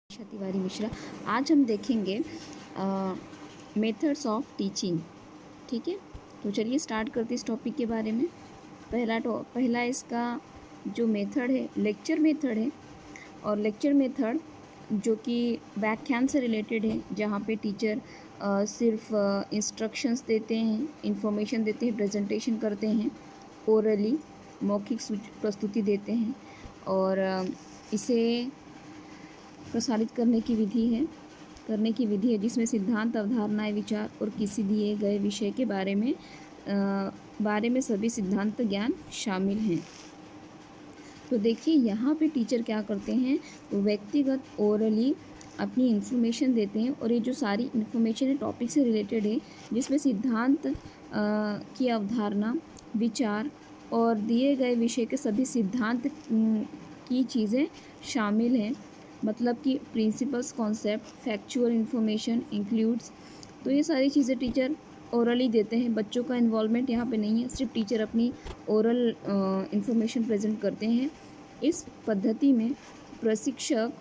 ईशा तिवारी मिश्रा। आज हम देखेंगे मेथड्स ऑफ टीचिंग। ठीक है, तो चलिए स्टार्ट करते इस टॉपिक के बारे में। पहला इसका जो मेथड है लेक्चर मेथड है, और लेक्चर मेथड जो कि व्याख्यान से रिलेटेड है, जहाँ पे टीचर सिर्फ इंस्ट्रक्शंस देते हैं, इंफॉर्मेशन देते हैं, प्रेजेंटेशन करते हैं, ओरली मौखिक प्रस्तुति देते हैं, और इसे प्रसारित करने की विधि है जिसमें सिद्धांत, अवधारणाएं, विचार और किसी दिए गए विषय के बारे में सभी सिद्धांत ज्ञान शामिल हैं। तो देखिए यहाँ पे टीचर क्या करते हैं, व्यक्तिगत ओरली अपनी इन्फॉर्मेशन देते हैं, और ये जो सारी इन्फॉर्मेशन है टॉपिक से रिलेटेड है, जिसमें सिद्धांत की अवधारणा, विचार और दिए गए विषय के सभी सिद्धांत की चीज़ें शामिल हैं। मतलब कि principles, concept, factual information includes. तो ये सारी चीज़ें टीचर ओरली देते हैं। बच्चों का इन्वॉल्वमेंट यहाँ पे नहीं है, सिर्फ टीचर अपनी ओरल इन्फॉर्मेशन प्रेजेंट करते हैं। इस पद्धति में प्रशिक्षक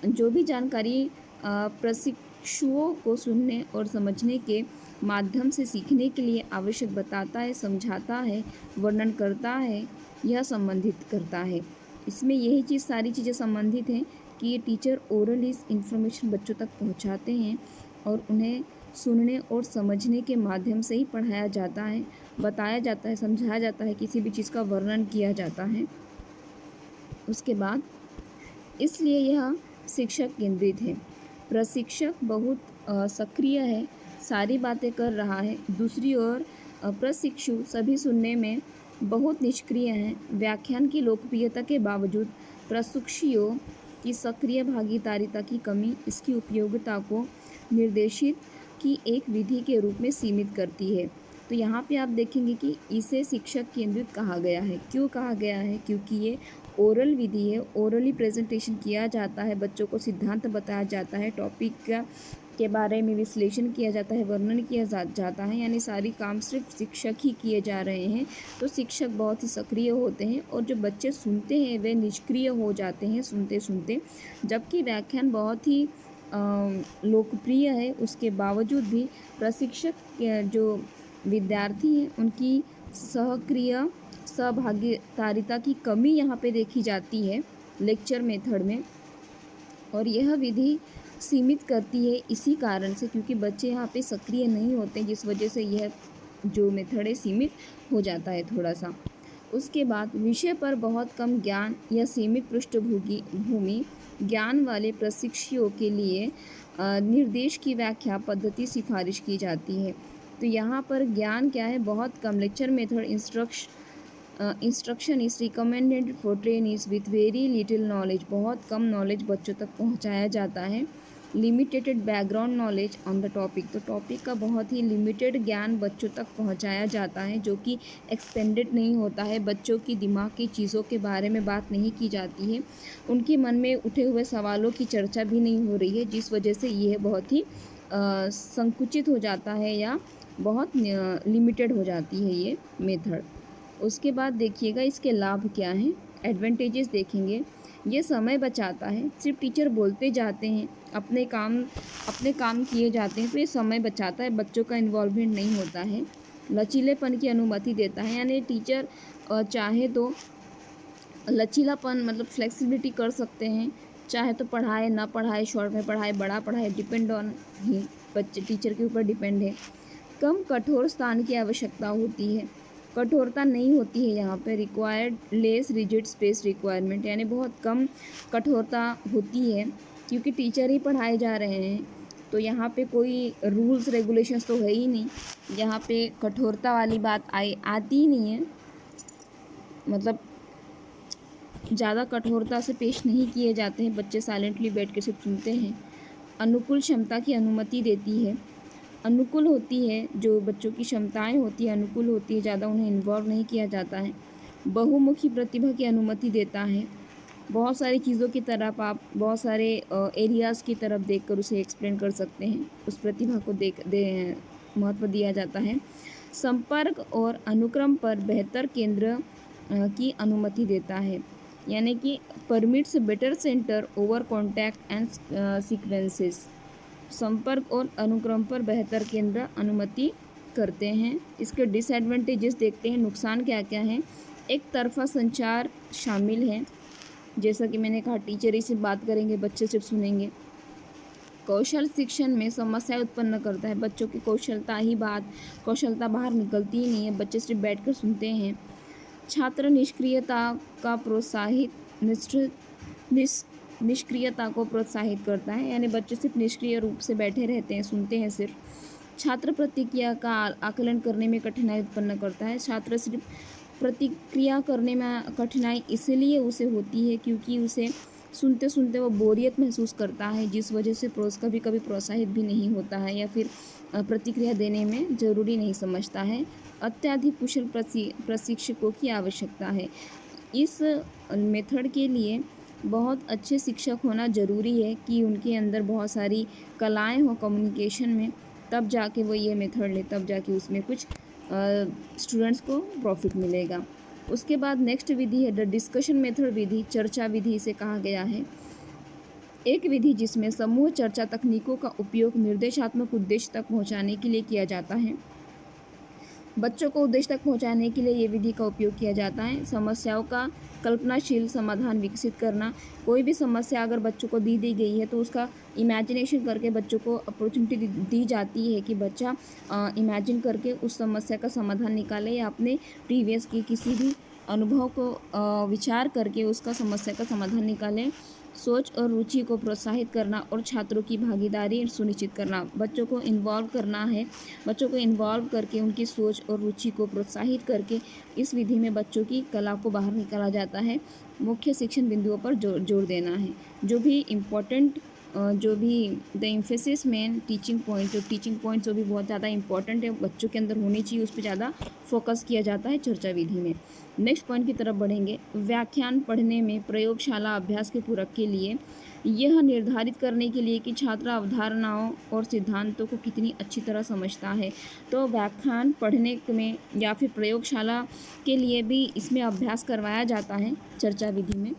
जो भी जानकारी प्रशिक्षुओं को सुनने और समझने के माध्यम से सीखने के लिए आवश्यक बताता है, समझाता है, वर्णन करता है, यह संबंधित करता है। इसमें यही चीज़, सारी चीज़ें संबंधित हैं कि ये टीचर ओरल इस इन्फॉर्मेशन बच्चों तक पहुंचाते हैं, और उन्हें सुनने और समझने के माध्यम से ही पढ़ाया जाता है, बताया जाता है, समझाया जाता है, किसी भी चीज़ का वर्णन किया जाता है। उसके बाद इसलिए यह शिक्षक केंद्रित है। प्रशिक्षक बहुत सक्रिय है, सारी बातें कर रहा है। दूसरी ओर प्रशिक्षु सभी सुनने में बहुत निष्क्रिय हैं। व्याख्यान की लोकप्रियता के बावजूद प्रशिक्षुओं की सक्रिय भागीदारिता की कमी इसकी उपयोगिता को निर्देशित की एक विधि के रूप में सीमित करती है। तो यहाँ पे आप देखेंगे कि इसे शिक्षक केंद्रित कहा गया है। क्यों कहा गया है? क्योंकि ये ओरल विधि है, ओरली प्रेजेंटेशन किया जाता है, बच्चों को सिद्धांत बताया जाता है, टॉपिक के बारे में विश्लेषण किया जाता है, वर्णन किया जाता है, यानी सारी काम सिर्फ शिक्षक ही किए जा रहे हैं। तो शिक्षक बहुत ही सक्रिय होते हैं, और जो बच्चे सुनते हैं वे निष्क्रिय हो जाते हैं सुनते सुनते। जबकि व्याख्यान बहुत ही लोकप्रिय है, उसके बावजूद भी प्रशिक्षक जो विद्यार्थी हैं उनकी सक्रिय सहभागिता की कमी यहाँ पे देखी जाती है लेक्चर मेथड में, और यह विधि सीमित करती है इसी कारण से, क्योंकि बच्चे यहाँ पे सक्रिय नहीं होते, जिस वजह से यह जो मेथड है सीमित हो जाता है थोड़ा सा। उसके बाद विषय पर बहुत कम ज्ञान या सीमित पृष्ठभूमि ज्ञान वाले प्रशिक्षुओं के लिए निर्देश की व्याख्या पद्धति सिफारिश की जाती है। तो यहाँ पर ज्ञान क्या है? बहुत कम। Lecture method instruction is recommended for trainees with very little knowledge. बहुत कम नॉलेज बच्चों तक पहुँचाया जाता है। Limited background knowledge on the topic. तो टॉपिक का बहुत ही लिमिटेड ज्ञान बच्चों तक पहुंचाया जाता है, जो कि एक्सपेंडेड नहीं होता है। बच्चों की दिमाग की चीज़ों के बारे में बात नहीं की जाती है, उनके मन में उठे हुए सवालों की चर्चा भी नहीं हो रही है, जिस वजह से यह बहुत ही संकुचित हो जाता है या बहुत लिमिटेड हो जाती है ये मेथड। उसके बाद देखिएगा इसके लाभ क्या हैं, एडवांटेजेस देखेंगे। ये समय बचाता है, सिर्फ टीचर बोलते जाते हैं, अपने काम किए जाते हैं, तो ये समय बचाता है, बच्चों का इन्वॉल्वमेंट नहीं होता है। लचीलेपन की अनुमति देता है, यानी टीचर चाहे तो लचीलापन मतलब फ्लेक्सिबिलिटी कर सकते हैं, चाहे तो पढ़ाए ना पढ़ाए, शॉर्ट में पढ़ाए, बड़ा पढ़ाए, डिपेंड ऑन ही बच्चे, टीचर के ऊपर डिपेंड है। कम कठोर स्थान की आवश्यकता होती है, कठोरता नहीं होती है यहाँ पे। Required less rigid space requirement, यानी बहुत कम कठोरता होती है, क्योंकि टीचर ही पढ़ाए जा रहे हैं, तो यहाँ पे कोई रूल्स रेगुलेशंस तो है ही नहीं, यहाँ पे कठोरता वाली बात आती ही नहीं है। मतलब ज़्यादा कठोरता से पेश नहीं किए जाते हैं, बच्चे साइलेंटली बैठ के सिर्फ सुनते हैं। अनुकूल क्षमता की अनुमति देती है, अनुकूल होती है, जो बच्चों की क्षमताएं होती है अनुकूल होती है, ज़्यादा उन्हें इन्वॉल्व नहीं किया जाता है। बहुमुखी प्रतिभा की अनुमति देता है, बहुत सारी चीज़ों की तरफ आप बहुत सारे एरियाज़ की तरफ देखकर उसे एक्सप्लेन कर सकते हैं, उस प्रतिभा को महत्व दिया जाता है। संपर्क और अनुक्रम पर बेहतर केंद्र की अनुमति देता है। यानी कि permits better centre over contact and sequences, संपर्क और अनुक्रम पर बेहतर केंद्र अनुमति करते हैं। इसके डिसएडवांटेजेस देखते हैं, नुकसान क्या क्या हैं। एक तरफा संचार शामिल है, जैसा कि मैंने कहा टीचर ही सिर्फ बात करेंगे, बच्चे सिर्फ सुनेंगे। कौशल शिक्षण में समस्या उत्पन्न करता है, बच्चों की कौशलता बाहर निकलती ही नहीं है, बच्चे सिर्फ बैठकर सुनते हैं। छात्र निष्क्रियता का प्रोत्साहित निष्क्रियता को प्रोत्साहित करता है, यानी बच्चे सिर्फ निष्क्रिय रूप से बैठे रहते हैं, सुनते हैं सिर्फ। छात्र प्रतिक्रिया का आकलन करने में कठिनाई उत्पन्न करता है, छात्र सिर्फ प्रतिक्रिया करने में कठिनाई इसलिए उसे होती है क्योंकि उसे सुनते सुनते वो बोरियत महसूस करता है, जिस वजह से कभी कभी प्रोत्साहित भी नहीं होता है या फिर प्रतिक्रिया देने में ज़रूरी नहीं समझता है। अत्यधिक कुशल प्रशिक्षकों की आवश्यकता है। इस मेथड के लिए बहुत अच्छे शिक्षक होना ज़रूरी है कि उनके अंदर बहुत सारी कलाएं हो कम्युनिकेशन में, तब जाके वो ये मेथड ले, तब जाके उसमें कुछ स्टूडेंट्स को प्रॉफिट मिलेगा। उसके बाद नेक्स्ट विधि है द डिस्कशन मेथड विधि, चर्चा विधि इसे कहा गया है। एक विधि जिसमें समूह चर्चा तकनीकों का उपयोग निर्देशात्मक उद्देश्य तक पहुंचाने के लिए किया जाता है। बच्चों को उद्देश्य तक पहुंचाने के लिए ये विधि का उपयोग किया जाता है। समस्याओं का कल्पनाशील समाधान विकसित करना, कोई भी समस्या अगर बच्चों को दी गई है तो उसका इमेजिनेशन करके बच्चों को अपॉर्चुनिटी दी जाती है कि बच्चा इमेजिन करके उस समस्या का समाधान निकाले या अपने प्रीवियस की किसी भी अनुभव को विचार करके उसका समस्या का समाधान निकालें। सोच और रुचि को प्रोत्साहित करना और छात्रों की भागीदारी सुनिश्चित करना, बच्चों को इन्वॉल्व करना है, बच्चों को इन्वॉल्व करके उनकी सोच और रुचि को प्रोत्साहित करके इस विधि में बच्चों की कला को बाहर निकाला जाता है। मुख्य शिक्षण बिंदुओं पर जोर देना है, जो भी इम्पोर्टेंट जो भी the emphasis main teaching point जो भी बहुत ज़्यादा इंपॉर्टेंट है बच्चों के अंदर होनी चाहिए, उस पर ज़्यादा फोकस किया जाता है चर्चा विधि में। नेक्स्ट पॉइंट की तरफ बढ़ेंगे। व्याख्यान पढ़ने में प्रयोगशाला अभ्यास के पूरक के लिए यह निर्धारित करने के लिए कि छात्र अवधारणाओं और सिद्धांतों को कितनी अच्छी तरह समझता है, तो व्याख्यान पढ़ने में या फिर प्रयोगशाला के लिए भी इसमें अभ्यास करवाया जाता है चर्चा विधि में।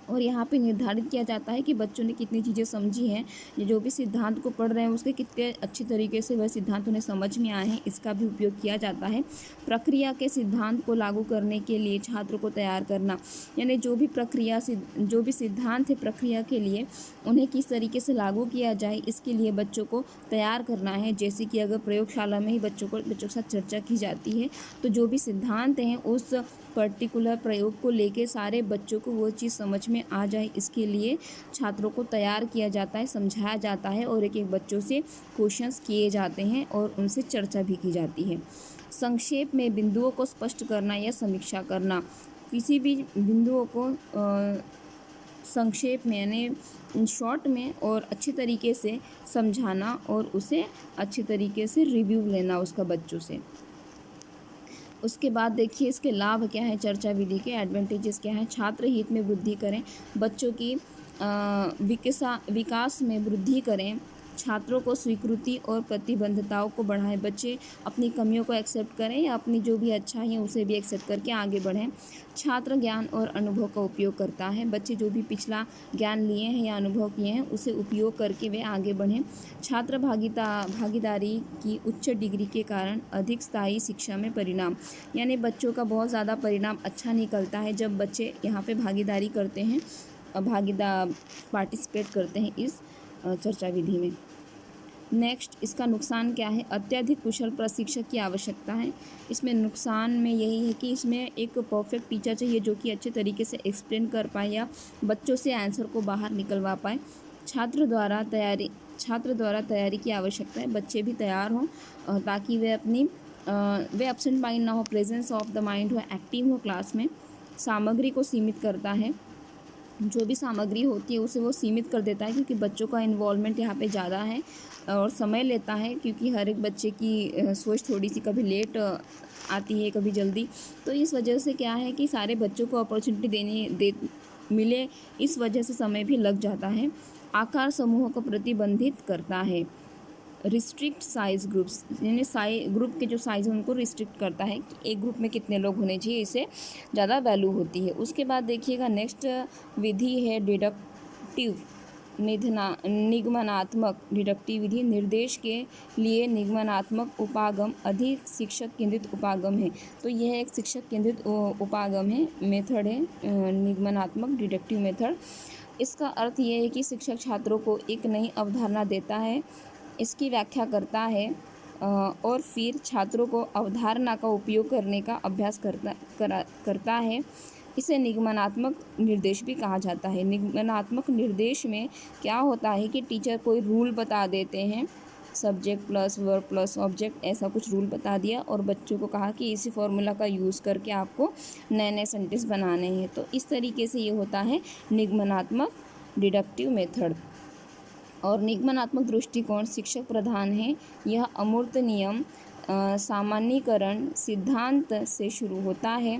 और यहाँ पे निर्धारित किया जाता है कि बच्चों ने कितनी चीज़ें समझी हैं, ये जो भी सिद्धांत को पढ़ रहे हैं उसके कितने अच्छी तरीके से वह सिद्धांत उन्हें समझ में आए हैं, इसका भी उपयोग किया जाता है। प्रक्रिया के सिद्धांत को लागू करने के लिए छात्रों को तैयार करना, यानी जो भी सिद्धांत है प्रक्रिया के लिए उन्हें किस तरीके से लागू किया जाए, इसके लिए बच्चों को तैयार करना है। जैसे कि अगर प्रयोगशाला में ही बच्चों के साथ चर्चा की जाती है तो जो भी सिद्धांत हैं उस पर्टिकुलर प्रयोग को लेके सारे बच्चों को वो चीज़ समझ में आ जाए, इसके लिए छात्रों को तैयार किया जाता है, समझाया जाता है और एक एक बच्चों से क्वेश्चंस किए जाते हैं और उनसे चर्चा भी की जाती है। संक्षेप में बिंदुओं को स्पष्ट करना या समीक्षा करना, किसी भी बिंदुओं को संक्षेप में यानी शॉर्ट में और अच्छी तरीके से समझाना और उसे अच्छी तरीके से रिव्यू लेना उसका बच्चों से। उसके बाद देखिए इसके लाभ क्या है, चर्चा विधि के एडवांटेजेस क्या हैं। छात्र हित में वृद्धि करें, बच्चों की विकास में वृद्धि करें, छात्रों को स्वीकृति और प्रतिबद्धताओं को बढ़ाएं, बच्चे अपनी कमियों को एक्सेप्ट करें या अपनी जो भी अच्छाई है उसे भी एक्सेप्ट करके आगे बढ़ें। छात्र ज्ञान और अनुभव का उपयोग करता है, बच्चे जो भी पिछला ज्ञान लिए हैं या अनुभव किए हैं उसे उपयोग करके वे आगे बढ़ें। छात्र भागीदारी की उच्च डिग्री के कारण अधिक स्थायी शिक्षा में परिणाम, यानी बच्चों का बहुत ज़्यादा परिणाम अच्छा निकलता है जब बच्चे यहाँ पे भागीदारी करते हैं, पार्टिसिपेट करते हैं इस चर्चा विधि में। नेक्स्ट इसका नुकसान क्या है, अत्यधिक कुशल प्रशिक्षक की आवश्यकता है। इसमें नुकसान में यही है कि इसमें एक परफेक्ट टीचर चाहिए जो कि अच्छे तरीके से एक्सप्लेन कर पाए या बच्चों से आंसर को बाहर निकलवा पाए। छात्र द्वारा तैयारी की आवश्यकता है, बच्चे भी तैयार हों ताकि वे एब्सेंट माइंड ना हो, प्रेजेंस ऑफ द माइंड हो, एक्टिव हो क्लास में। सामग्री को सीमित करता है, जो भी सामग्री होती है उसे वो सीमित कर देता है क्योंकि बच्चों का इन्वॉल्वमेंट यहाँ पे ज़्यादा है और समय लेता है क्योंकि हर एक बच्चे की सोच थोड़ी सी कभी लेट आती है कभी जल्दी, तो इस वजह से क्या है कि सारे बच्चों को अपॉर्चुनिटी मिले, इस वजह से समय भी लग जाता है। आकार समूहों को प्रतिबंधित करता है, रिस्ट्रिक्ट साइज ग्रुप्स, यानी ग्रुप के जो साइज़ है उनको रिस्ट्रिक्ट करता है कि एक ग्रुप में कितने लोग होने चाहिए, इससे ज़्यादा वैल्यू होती है। उसके बाद देखिएगा नेक्स्ट विधि है डिडक्टिव निगमनात्मक। डिडक्टिव विधि निर्देश के लिए निगमनात्मक उपागम अधिक शिक्षक केंद्रित उपागम है। तो यह एक शिक्षक केंद्रित उपागम है, मेथड है निगमनात्मक डिडक्टिव मेथड। इसका अर्थ ये है कि शिक्षक छात्रों को एक नई अवधारणा देता है, इसकी व्याख्या करता है और फिर छात्रों को अवधारणा का उपयोग करने का अभ्यास करता है। इसे निगमनात्मक निर्देश भी कहा जाता है। निगमनात्मक निर्देश में क्या होता है कि टीचर कोई रूल बता देते हैं, subject plus verb plus object, ऐसा कुछ रूल बता दिया और बच्चों को कहा कि इसी फॉर्मूला का यूज़ करके आपको नए नए सेंटेंस बनाने हैं। तो इस तरीके से ये होता है निगमनात्मक डिडक्टिव मेथड। और निगमनात्मक दृष्टिकोण शिक्षक प्रधान है। यह अमूर्त नियम सामान्यीकरण सिद्धांत से शुरू होता है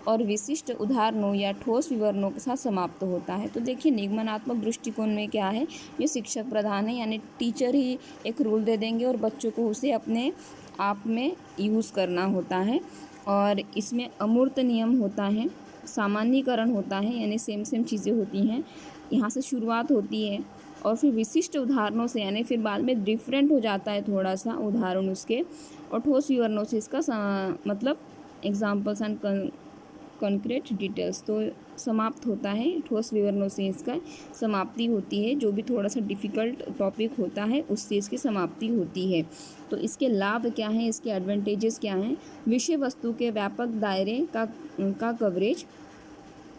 और विशिष्ट उदाहरणों या ठोस विवरणों के साथ समाप्त होता है। तो देखिए निगमनात्मक दृष्टिकोण में क्या है, ये शिक्षक प्रधान है, यानी टीचर ही एक रूल दे देंगे और बच्चों को उसे अपने आप में यूज़ करना होता है। और इसमें अमूर्त नियम होता है, सामान्यीकरण होता है, यानी सेम चीज़ें होती हैं, यहाँ से शुरुआत होती है और फिर विशिष्ट उदाहरणों से, यानी फिर बाद में डिफरेंट हो जाता है थोड़ा सा उदाहरण उसके, और ठोस विवरणों से इसका मतलब एग्जाम्पल्स एंड कॉन्क्रीट डिटेल्स, तो समाप्त होता है। ठोस विवरणों से इसका समाप्ति होती है, जो भी थोड़ा सा डिफ़िकल्ट टॉपिक होता है उससे इसकी समाप्ति होती है। तो इसके लाभ क्या हैं, इसके एडवांटेजेस क्या हैं। विषय वस्तु के व्यापक दायरे का कवरेज,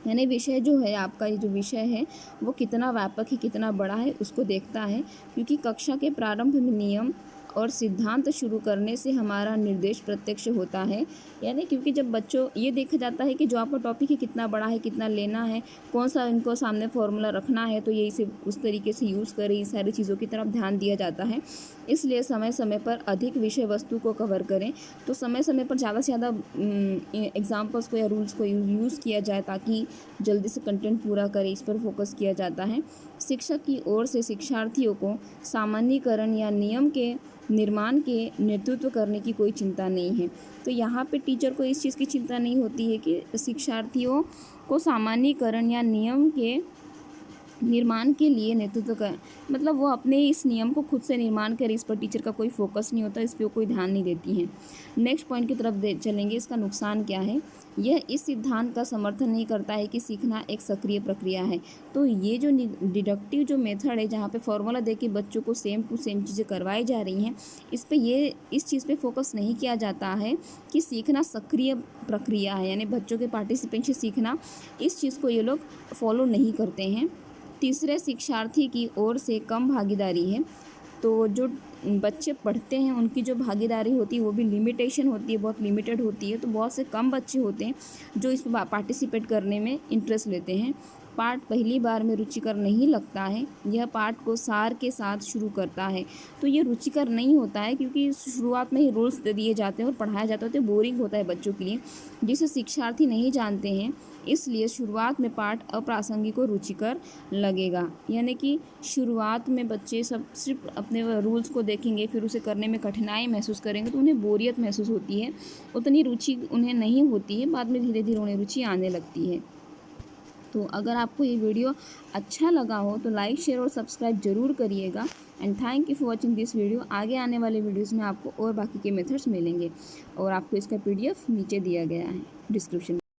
यानी विषय जो है आपका, ये जो विषय है वो कितना व्यापक है, कितना बड़ा है, उसको देखता है। क्योंकि कक्षा के प्रारंभ में नियम और सिद्धांत शुरू करने से हमारा निर्देश प्रत्यक्ष होता है। यानी क्योंकि जब बच्चों ये देखा जाता है कि जो आपका टॉपिक है कितना बड़ा है, कितना लेना है, कौन सा इनको सामने फॉर्मूला रखना है, तो ये इसे उस तरीके से यूज़ करें, इस सारी चीज़ों की तरफ ध्यान दिया जाता है। इसलिए समय समय पर अधिक विषय वस्तु को कवर करें। तो समय समय पर ज़्यादा से ज़्यादा एग्जाम्पल्स को या रूल्स को यूज़ किया जाए ताकि जल्दी से कंटेंट पूरा करें, इस पर फोकस किया जाता है। शिक्षक की ओर से शिक्षार्थियों को सामान्यीकरण या नियम के निर्माण के नेतृत्व करने की कोई चिंता नहीं है। तो यहाँ पे टीचर को इस चीज़ की चिंता नहीं होती है कि शिक्षार्थियों को सामान्यीकरण या नियम के निर्माण के लिए नेतृत्व कर, मतलब वो अपने इस नियम को खुद से निर्माण करे, इस पर टीचर का कोई फोकस नहीं होता, इस पर कोई ध्यान नहीं देती हैं। नेक्स्ट पॉइंट की तरफ चलेंगे, इसका नुकसान क्या है। यह इस सिद्धांत का समर्थन नहीं करता है कि सीखना एक सक्रिय प्रक्रिया है। तो ये जो डिडक्टिव जो मेथड है, जहाँ पे फॉर्मूला दे के बच्चों को सेम टू सेम चीज़ें करवाई जा रही हैं, इस चीज़ पे फोकस नहीं किया जाता है कि सीखना सक्रिय प्रक्रिया है, यानी बच्चों के पार्टिसिपेशन से सीखना, इस चीज़ को ये लोग फॉलो नहीं करते हैं। तीसरे, शिक्षार्थी की ओर से कम भागीदारी है। तो जो बच्चे पढ़ते हैं उनकी जो भागीदारी होती है वो भी लिमिटेशन होती है, बहुत लिमिटेड होती है। तो बहुत से कम बच्चे होते हैं जो इस पर पार्टिसिपेट करने में इंटरेस्ट लेते हैं। पाठ पहली बार में रुचिकर नहीं लगता है। यह पाठ को सार के साथ शुरू करता है। तो ये रुचिकर नहीं होता है क्योंकि शुरुआत में ही रूल्स दे दिए जाते हैं और पढ़ाया जाता है, तो बोरिंग होता है बच्चों के लिए, जिसे शिक्षार्थी नहीं जानते हैं। इसलिए शुरुआत में पाठ अप्रासंगिक और रुचिकर लगेगा। यानी कि शुरुआत में बच्चे सब सिर्फ अपने रूल्स को देखेंगे, फिर उसे करने में कठिनाई महसूस करेंगे, तो उन्हें बोरियत महसूस होती है, उतनी रुचि उन्हें नहीं होती है। बाद में धीरे धीरे उन्हें रुचि आने लगती है। तो अगर आपको ये वीडियो अच्छा लगा हो तो लाइक, शेयर और सब्सक्राइब ज़रूर करिएगा। And thank you for watching this video. आगे आने वाले वीडियोस में आपको और बाकी के मेथड्स मिलेंगे और आपको इसका PDF नीचे दिया गया है डिस्क्रिप्शन में।